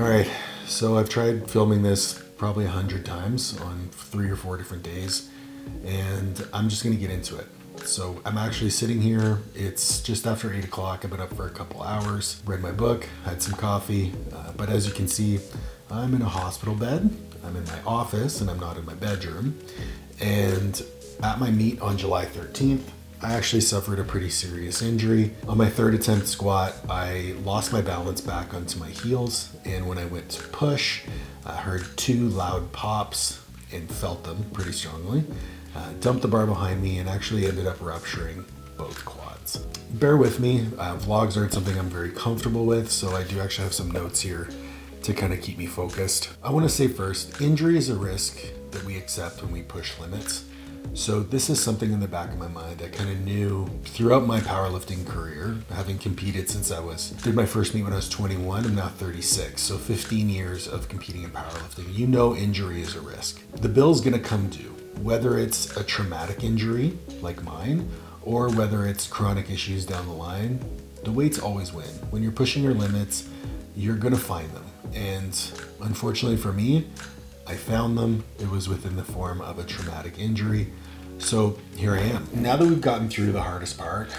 All right, so I've tried filming this probably 100 times on 3 or 4 different days, and I'm just gonna get into it. So I'm actually sitting here, it's just after 8 o'clock, I've been up for a couple hours, read my book, had some coffee, but as you can see, I'm in a hospital bed, I'm in my office, and I'm not in my bedroom. And at my meet on July 13th, I actually suffered a pretty serious injury. On my third attempt squat, I lost my balance back onto my heels, and when I went to push, I heard 2 loud pops and felt them pretty strongly. Dumped the bar behind me and actually ended up rupturing both quads. Bear with me, vlogs aren't something I'm very comfortable with, so I do actually have some notes here to kind of keep me focused. I want to say first, injury is a risk that we accept when we push limits. So this is something in the back of my mind I kind of knew throughout my powerlifting career, having competed since did my first meet when I was 21, I'm now 36. So 15 years of competing in powerlifting. You know injury is a risk. The bill's gonna come due, whether it's a traumatic injury like mine, or whether it's chronic issues down the line, the weights always win. When you're pushing your limits, you're gonna find them. And unfortunately for me, I found them. It was within the form of a traumatic injury. So here I am. Now that we've gotten through the hardest part,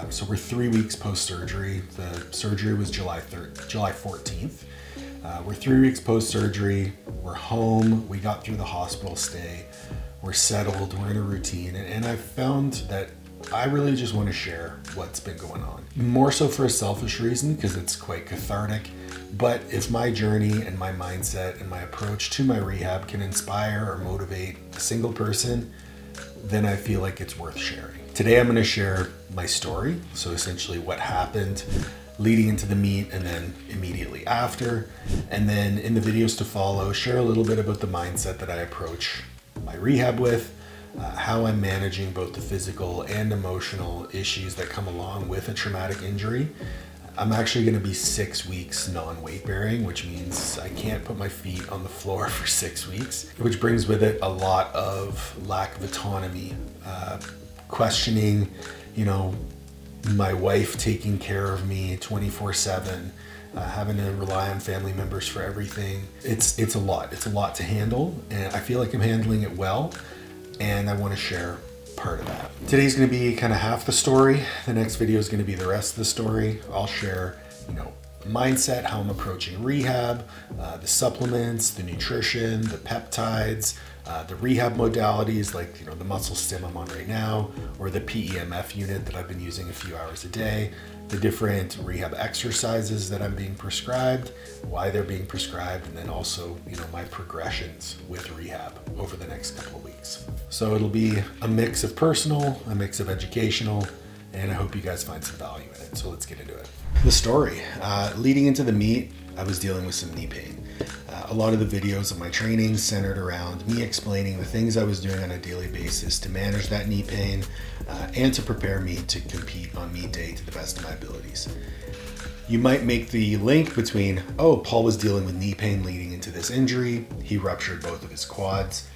so we're 3 weeks post-surgery. The surgery was July 14th. We're 3 weeks post-surgery. We're home. We got through the hospital stay. We're settled. We're in a routine. And I found that I really just want to share what's been going on. More so for a selfish reason, because it's quite cathartic. But if my journey and my mindset and my approach to my rehab can inspire or motivate a single person, then I feel like it's worth sharing. Today I'm going to share my story. So essentially what happened leading into the meet and then immediately after. And then in the videos to follow, share a little bit about the mindset that I approach my rehab with, how I'm managing both the physical and emotional issues that come along with a traumatic injury. I'm actually going to be 6 weeks non-weight bearing, which means I can't put my feet on the floor for 6 weeks, which brings with it a lot of lack of autonomy, questioning, you know, my wife taking care of me 24/7, having to rely on family members for everything. It's a lot to handle, and I feel like I'm handling it well, and I want to share part of that. Today's going to be kind of half the story. The next video is going to be the rest of the story. I'll share, you know, mindset, how I'm approaching rehab, the supplements, the nutrition, the peptides, the rehab modalities like, you know, the muscle stim I'm on right now, or the PEMF unit that I've been using a few hours a day, the different rehab exercises that I'm being prescribed, why they're being prescribed, and then also, you know, my progressions with rehab over the next couple of weeks. So it'll be a mix of personal, a mix of educational, and I hope you guys find some value in it. So let's get into it. The story. Leading into the meet, I was dealing with some knee pain. A lot of the videos of my training centered around me explaining the things I was doing on a daily basis to manage that knee pain and to prepare me to compete on meet day to the best of my abilities. You might make the link between, oh, Paul was dealing with knee pain leading into this injury. He ruptured both of his quads.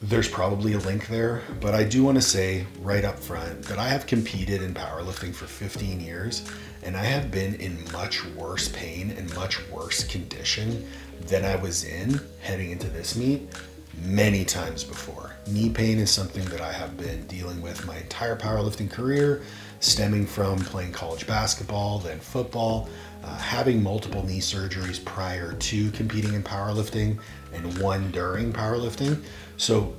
There's probably a link there, but I do want to say right up front that I have competed in powerlifting for 15 years, and I have been in much worse pain and much worse condition than I was in heading into this meet many times before. Knee pain is something that I have been dealing with my entire powerlifting career, stemming from playing college basketball, then football, having multiple knee surgeries prior to competing in powerlifting and one during powerlifting. So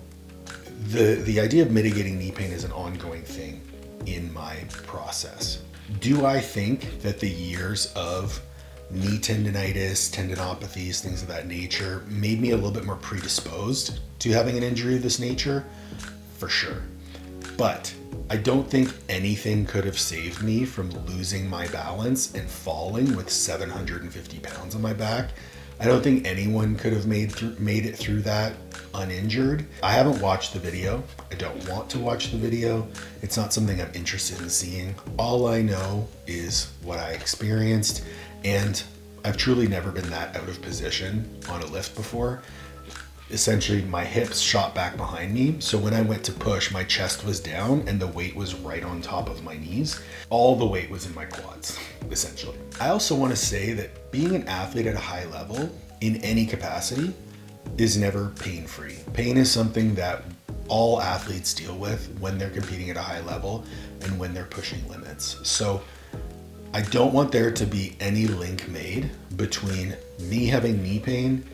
the idea of mitigating knee pain is an ongoing thing in my process. Do I think that the years of knee tendonitis, tendinopathies, things of that nature made me a little bit more predisposed to having an injury of this nature? For sure. But I don't think anything could have saved me from losing my balance and falling with 750 pounds on my back. I don't think anyone could have made it through that uninjured. I haven't watched the video. I don't want to watch the video. It's not something I'm interested in seeing. All I know is what I experienced, and I've truly never been that out of position on a lift before. essentially my hips shot back behind me. So when I went to push, my chest was down and the weight was right on top of my knees. All the weight was in my quads, essentially. I also want to say that being an athlete at a high level in any capacity is never pain-free. Pain is something that all athletes deal with when they're competing at a high level and when they're pushing limits. So I don't want there to be any link made between me having knee pain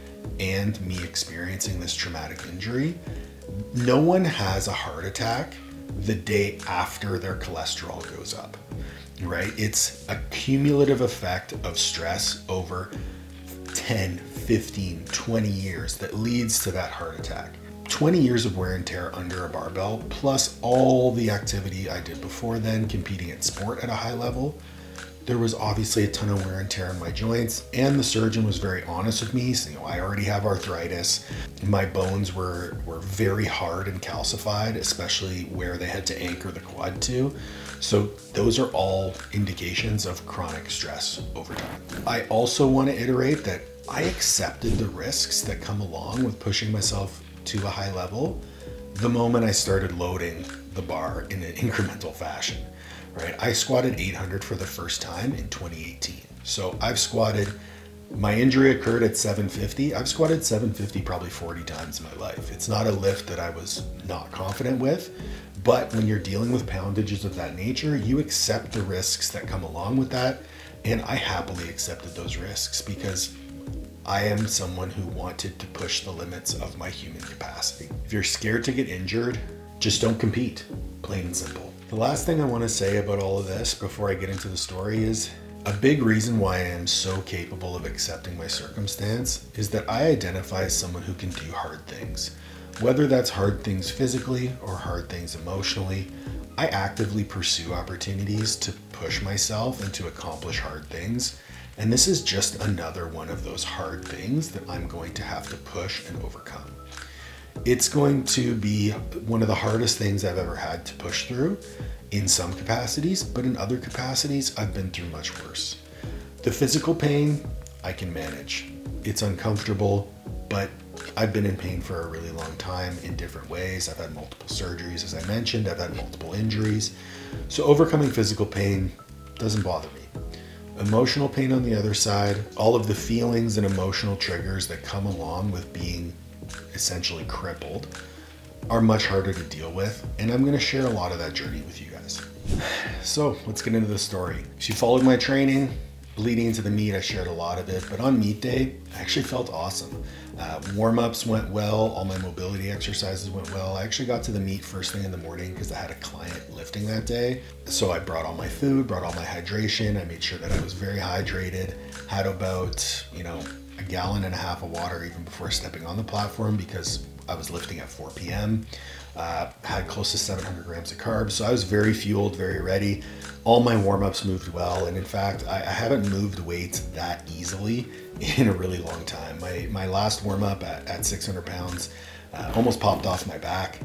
and me experiencing this traumatic injury. No one has a heart attack the day after their cholesterol goes up, right? It's a cumulative effect of stress over 10, 15, 20 years that leads to that heart attack. 20 years of wear and tear under a barbell, plus all the activity I did before then, competing in sport at a high level. There was obviously a ton of wear and tear in my joints, and the surgeon was very honest with me. So, I already have arthritis. My bones were very hard and calcified, especially where they had to anchor the quad to. So those are all indications of chronic stress over time. I also want to iterate that I accepted the risks that come along with pushing myself to a high level the moment I started loading the bar in an incremental fashion, right? I squatted 800 for the first time in 2018. So I've squatted, my injury occurred at 750. I've squatted 750 probably 40 times in my life. It's not a lift that I was not confident with, but when you're dealing with poundages of that nature, you accept the risks that come along with that. And I happily accepted those risks because I am someone who wanted to push the limits of my human capacity. If you're scared to get injured, just don't compete, plain and simple. The last thing I want to say about all of this before I get into the story is a big reason why I am so capable of accepting my circumstance is that I identify as someone who can do hard things. Whether that's hard things physically or hard things emotionally, I actively pursue opportunities to push myself and to accomplish hard things. And this is just another one of those hard things that I'm going to have to push and overcome. It's going to be one of the hardest things I've ever had to push through in some capacities, but in other capacities, I've been through much worse. The physical pain, I can manage. It's uncomfortable, but I've been in pain for a really long time in different ways. I've had multiple surgeries, as I mentioned. I've had multiple injuries. So overcoming physical pain doesn't bother me. Emotional pain on the other side, all of the feelings and emotional triggers that come along with being essentially crippled are much harder to deal with. And I'm going to share a lot of that journey with you guys. So let's get into the story. If you followed my training, leading into the meet, I shared a lot of it, but on meet day, I actually felt awesome. Warm-ups went well, all my mobility exercises went well. I actually got to the meet first thing in the morning because I had a client lifting that day. So I brought all my food, brought all my hydration. I made sure that I was very hydrated, had about, a gallon and a half of water even before stepping on the platform because I was lifting at 4 p.m. Had close to 700 grams of carbs. So I was very fueled, very ready. All my warm-ups moved well. And in fact, I haven't moved weights that easily in a really long time. My last warm-up at 600 pounds almost popped off my back.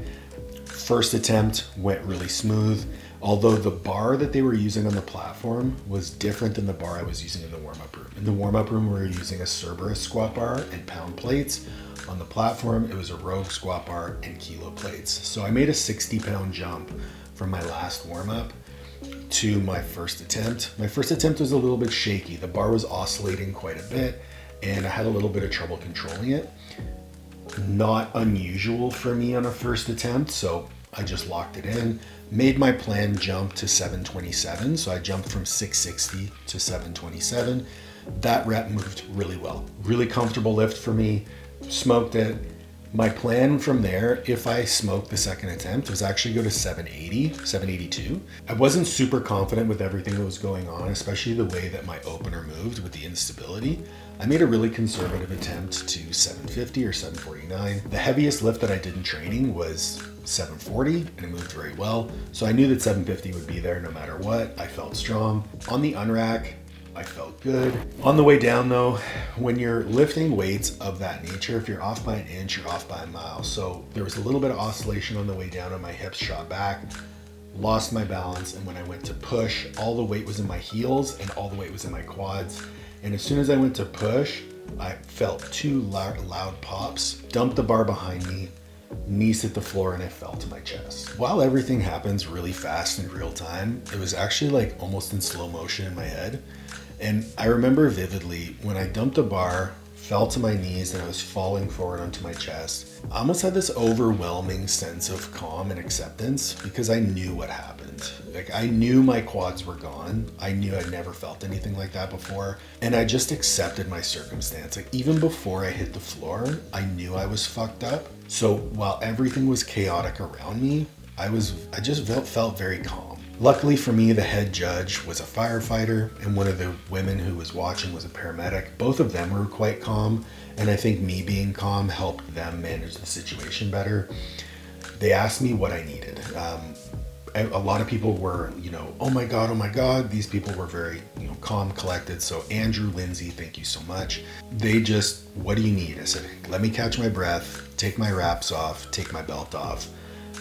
First attempt went really smooth, although the bar that they were using on the platform was different than the bar I was using in the warm-up room. In the warm-up room, we were using a Cerberus squat bar and pound plates. On the platform, it was a Rogue squat bar and kilo plates. So I made a 60-pound jump from my last warm-up to my first attempt. My first attempt was a little bit shaky. The bar was oscillating quite a bit, and I had a little bit of trouble controlling it. Not unusual for me on a first attempt, so I just locked it in, made my planned jump to 727. So I jumped from 660 to 727. That rep moved really well. Really comfortable lift for me, smoked it. My plan from there, if I smoked the second attempt, was actually go to 780, 782. I wasn't super confident with everything that was going on, especially the way that my opener moved with the instability. I made a really conservative attempt to 750 or 749. The heaviest lift that I did in training was 740 and it moved very well. So I knew that 750 would be there no matter what. I felt strong. On the unrack, I felt good. On the way down though, when you're lifting weights of that nature, if you're off by an inch, you're off by a mile. So there was a little bit of oscillation on the way down and my hips shot back, lost my balance. And when I went to push, all the weight was in my heels and all the weight was in my quads. And as soon as I went to push, I felt two loud pops, dumped the bar behind me, knees hit the floor, and I fell to my chest. While everything happens really fast in real time, it was actually like almost in slow motion in my head. And I remember vividly when I dumped a bar, fell to my knees, and I was falling forward onto my chest. I almost had this overwhelming sense of calm and acceptance because I knew what happened. Like, I knew my quads were gone. I knew I'd never felt anything like that before. And I just accepted my circumstance. Like, even before I hit the floor, I knew I was fucked up. So while everything was chaotic around me, I just felt very calm. Luckily for me, the head judge was a firefighter, and one of the women who was watching was a paramedic. Both of them were quite calm, and I think me being calm helped them manage the situation better. They asked me what I needed. A lot of people were, oh my God. These people were very, calm, collected. So Andrew, Lindsay, thank you so much. They just, what do you need? I said, let me catch my breath, take my wraps off, take my belt off,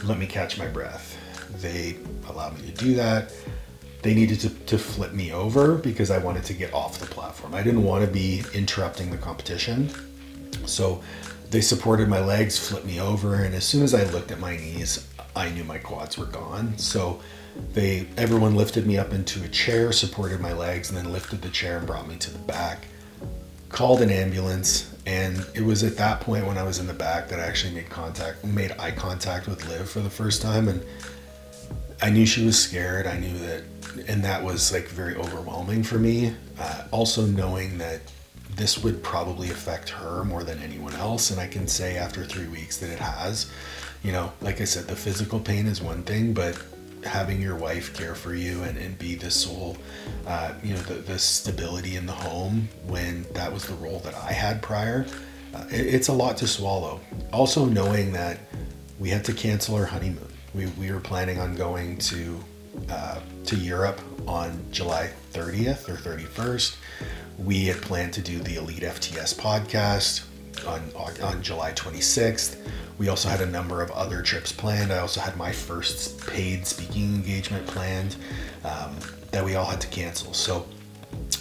let me catch my breath. They allowed me to do that. They needed to flip me over because I wanted to get off the platform. I didn't want to be interrupting the competition. So they supported my legs, flipped me over, and as soon as I looked at my knees, I knew my quads were gone. So everyone lifted me up into a chair, supported my legs, and then lifted the chair and brought me to the back, called an ambulance. And it was at that point when I was in the back that I actually made eye contact with Liv for the first time. And I knew she was scared. I knew that, and that was like very overwhelming for me. Also knowing that this would probably affect her more than anyone else. And I can say after 3 weeks that it has. Like I said, the physical pain is one thing, but having your wife care for you and be the sole, the stability in the home when that was the role that I had prior, it's a lot to swallow. Also knowing that we had to cancel our honeymoon. We were planning on going to Europe on July 30th or 31st. We had planned to do the Elite FTS podcast on July 26th. We also had a number of other trips planned. I also had my first paid speaking engagement planned that we all had to cancel. So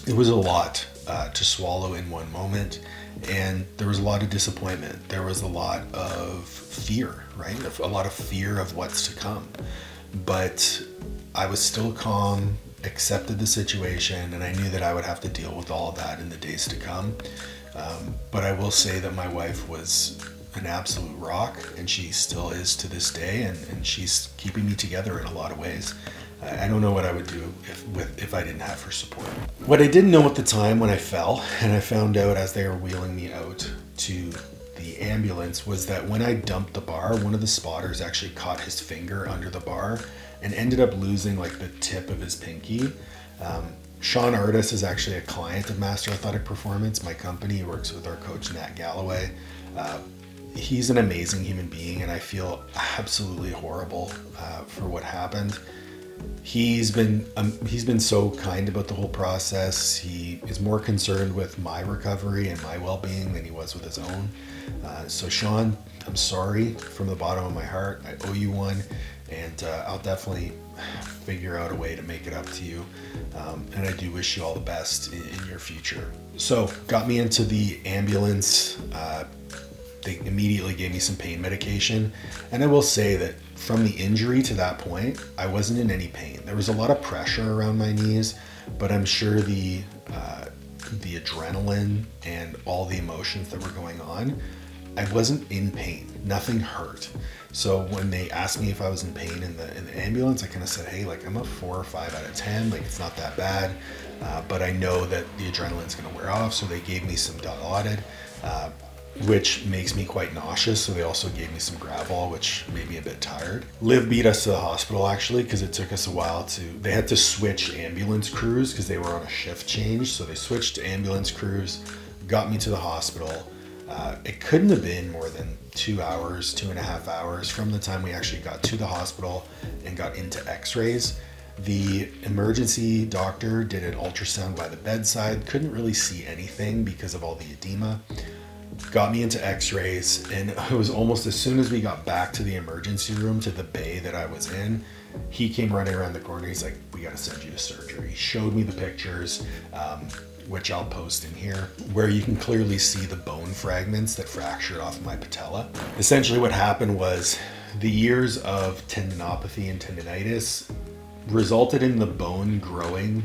it was a lot to swallow in one moment. And there was a lot of disappointment. There was a lot of fear, right? A lot of fear of what's to come. But I was still calm, accepted the situation, and I knew that I would have to deal with all of that in the days to come. But I will say that my wife was an absolute rock, and she still is to this day, and she's keeping me together in a lot of ways. I don't know what I would do if I didn't have her support. What I didn't know at the time when I fell, and I found out as they were wheeling me out to the ambulance, was that when I dumped the bar, one of the spotters actually caught his finger under the bar and ended up losing like the tip of his pinky. Sean Artis is actually a client of Master Athletic Performance, my company. He works with our coach, Nat Galloway. He's an amazing human being, and I feel absolutely horrible for what happened. He's been so kind about the whole process. He is more concerned with my recovery and my well-being than he was with his own. So Sean, I'm sorry from the bottom of my heart. I owe you one, and I'll definitely figure out a way to make it up to you. And I do wish you all the best in your future. So got me into the ambulance. They immediately gave me some pain medication. And I will say that from the injury to that point, I wasn't in any pain. There was a lot of pressure around my knees, but I'm sure the adrenaline and all the emotions that were going on, I wasn't in pain. Nothing hurt. So when they asked me if I was in pain in the ambulance, I kind of said, hey, like I'm a 4 or 5 out of 10. Like it's not that bad, but I know that the adrenaline's going to wear off. So they gave me some Dilaudid, which makes me quite nauseous. So they also gave me some Gravol, which made me a bit tired. Liv beat us to the hospital actually, because it took us a while they had to switch ambulance crews because they were on a shift change. So they switched to ambulance crews, got me to the hospital. It couldn't have been more than 2 hours, 2.5 hours from the time we actually got to the hospital and got into x-rays. The emergency doctor did an ultrasound by the bedside, couldn't really see anything because of all the edema. Got me into x-rays, and it was almost as soon as we got back to the emergency room, to the bay that I was in, he came running around the corner. He's like, we got to send you to surgery. He showed me the pictures. which I'll post in here, where you can clearly see the bone fragments that fractured off my patella. Essentially what happened was the years of tendinopathy and tendinitis resulted in the bone growing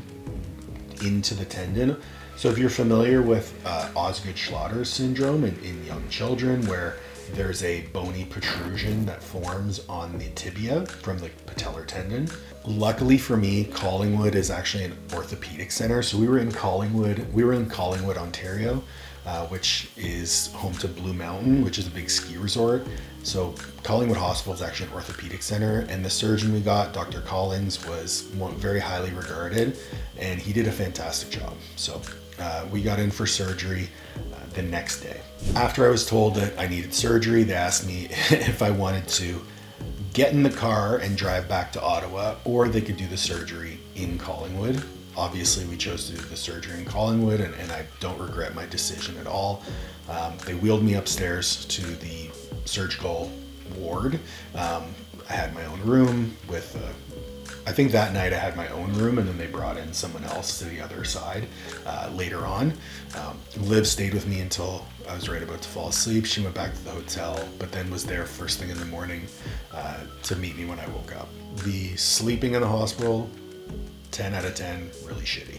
into the tendon. So if you're familiar with Osgood-Schlatter syndrome in young children, where there's a bony protrusion that forms on the tibia from the patellar tendon. Luckily for me, Collingwood is actually an orthopedic center. So we were in Collingwood, Ontario, which is home to Blue Mountain, which is a big ski resort. So Collingwood Hospital is actually an orthopedic center, and the surgeon we got, Dr. Collins, was very highly regarded, and he did a fantastic job. So we got in for surgery the next day. After I was told that I needed surgery, they asked me if I wanted to get in the car and drive back to Ottawa, or they could do the surgery in Collingwood. Obviously, we chose to do the surgery in Collingwood, and I don't regret my decision at all. They wheeled me upstairs to the surgical ward. I had my own room with, I think that night I had my own room, and then they brought in someone else to the other side later on. Liv stayed with me until I was right about to fall asleep. She went back to the hotel, but then was there first thing in the morning to meet me when I woke up. The sleeping in the hospital, 10 out of 10, really shitty.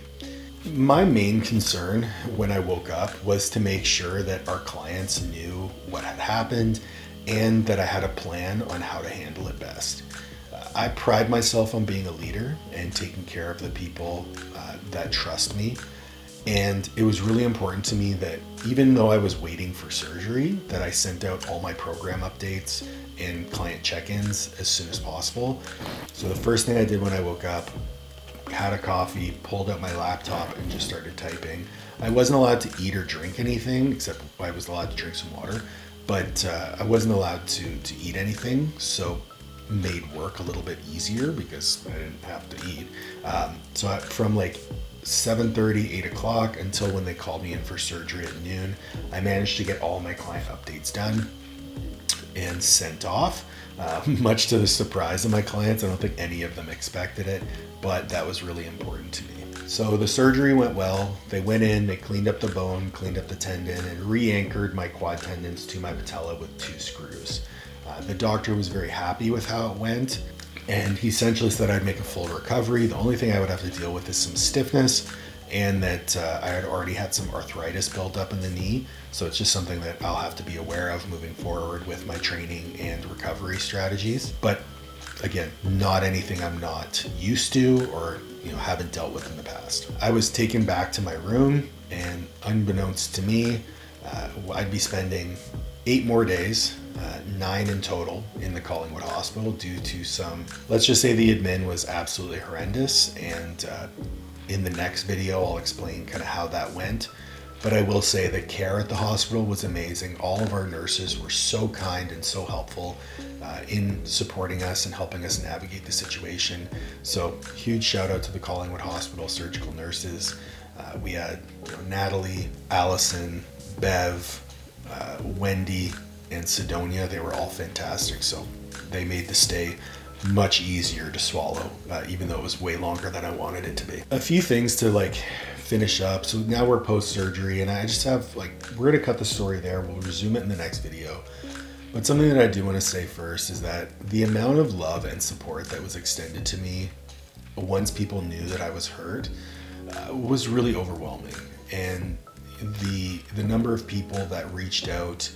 My main concern when I woke up was to make sure that our clients knew what had happened and that I had a plan on how to handle it best. I pride myself on being a leader and taking care of the people that trust me. And it was really important to me that even though I was waiting for surgery, that I sent out all my program updates and client check-ins as soon as possible. So the first thing I did when I woke up, had a coffee, pulled out my laptop, and just started typing. I wasn't allowed to eat or drink anything, except I was allowed to drink some water, but I wasn't allowed to eat anything, so made work a little bit easier because I didn't have to eat. So from like 7:30, 8 o'clock until when they called me in for surgery at noon, I managed to get all my client updates done and sent off, much to the surprise of my clients. I don't think any of them expected it, but that was really important to me. So the surgery went well. They went in, they cleaned up the bone, cleaned up the tendon, and re-anchored my quad tendons to my patella with 2 screws. The doctor was very happy with how it went, and he essentially said I'd make a full recovery. The only thing I would have to deal with is some stiffness, and that I had already had some arthritis built up in the knee. So it's just something that I'll have to be aware of moving forward with my training and recovery strategies. But again, not anything I'm not used to or haven't dealt with in the past. I was taken back to my room, and unbeknownst to me, I'd be spending 8 more days, 9 in total, in the Collingwood Hospital due to some, let's just say the admin was absolutely horrendous, and in the next video I'll explain kind of how that went. But I will say the care at the hospital was amazing. All of our nurses were so kind and so helpful in supporting us and helping us navigate the situation. So huge shout out to the Collingwood Hospital surgical nurses. We had Natalie, Allison, Bev, Wendy, and Sidonia. They were all fantastic. So they made the stay much easier to swallow, even though it was way longer than I wanted it to be. A few things to finish up. So now we're post-surgery, and I just have we're gonna cut the story there. We'll resume it in the next video. But something that I do want to say first is that the amount of love and support that was extended to me once people knew that I was hurt was really overwhelming. And the number of people that reached out,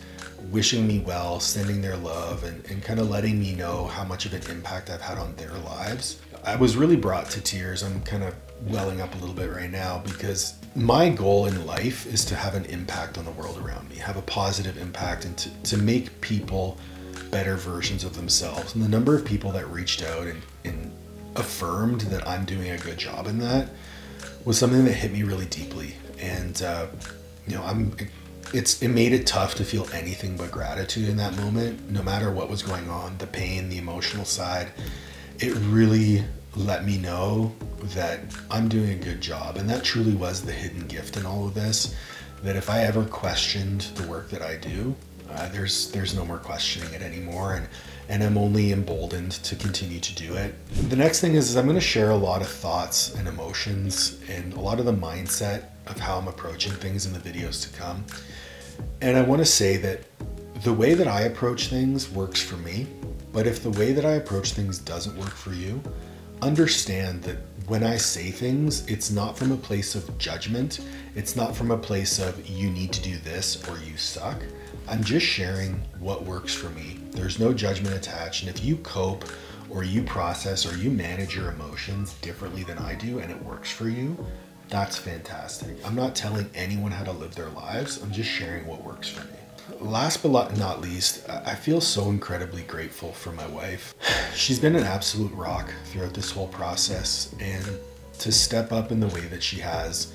wishing me well, sending their love, and kind of letting me know how much of an impact I've had on their lives, I was really brought to tears. I'm kind of welling up a little bit right now because my goal in life is to have an impact on the world around me, have a positive impact, and to make people better versions of themselves. And the number of people that reached out and affirmed that I'm doing a good job in that was something that hit me really deeply. And it made it tough to feel anything but gratitude in that moment, no matter what was going on, the pain, the emotional side. It really let me know that I'm doing a good job, and that truly was the hidden gift in all of this. that if I ever questioned the work that I do, there's no more questioning it anymore, and I'm only emboldened to continue to do it. The next thing is I'm going to share a lot of thoughts and emotions and a lot of the mindset of how I'm approaching things in the videos to come. And I want to say that the way that I approach things works for me, but if the way that I approach things doesn't work for you, understand that when I say things, it's not from a place of judgment. It's not from a place of you need to do this or you suck. I'm just sharing what works for me. There's no judgment attached. And if you cope or you process or you manage your emotions differently than I do and it works for you, that's fantastic. I'm not telling anyone how to live their lives. I'm just sharing what works for me. Last but not least, I feel so incredibly grateful for my wife. She's been an absolute rock throughout this whole process, and to step up in the way that she has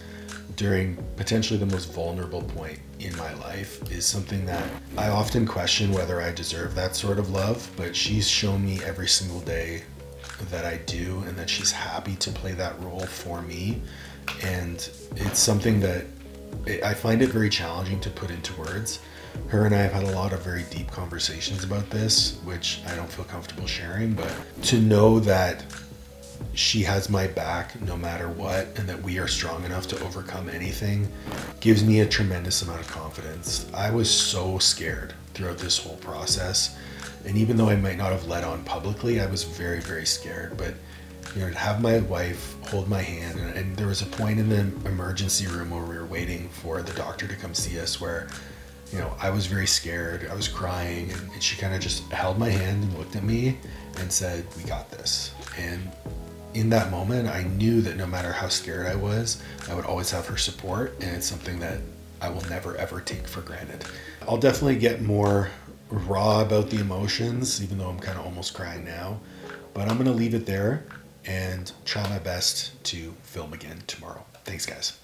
during potentially the most vulnerable point in my life is something that I often question whether I deserve that sort of love, but she's shown me every single day that I do and that she's happy to play that role for me. And it's something that I find it very challenging to put into words. Her and I have had a lot of very deep conversations about this, which I don't feel comfortable sharing, but to know that she has my back no matter what and that we are strong enough to overcome anything gives me a tremendous amount of confidence. I was so scared throughout this whole process, and even though I might not have let on publicly, I was very, very scared. But you know, to have my wife hold my hand, and there was a point in the emergency room where we were waiting for the doctor to come see us where, you know, I was very scared, I was crying, and she kind of just held my hand and looked at me and said, "We got this." And in that moment, I knew that no matter how scared I was, I would always have her support, and it's something that I will never ever take for granted. I'll definitely get more raw about the emotions, even though I'm kind of almost crying now, but I'm gonna leave it there and try my best to film again tomorrow. Thanks, guys.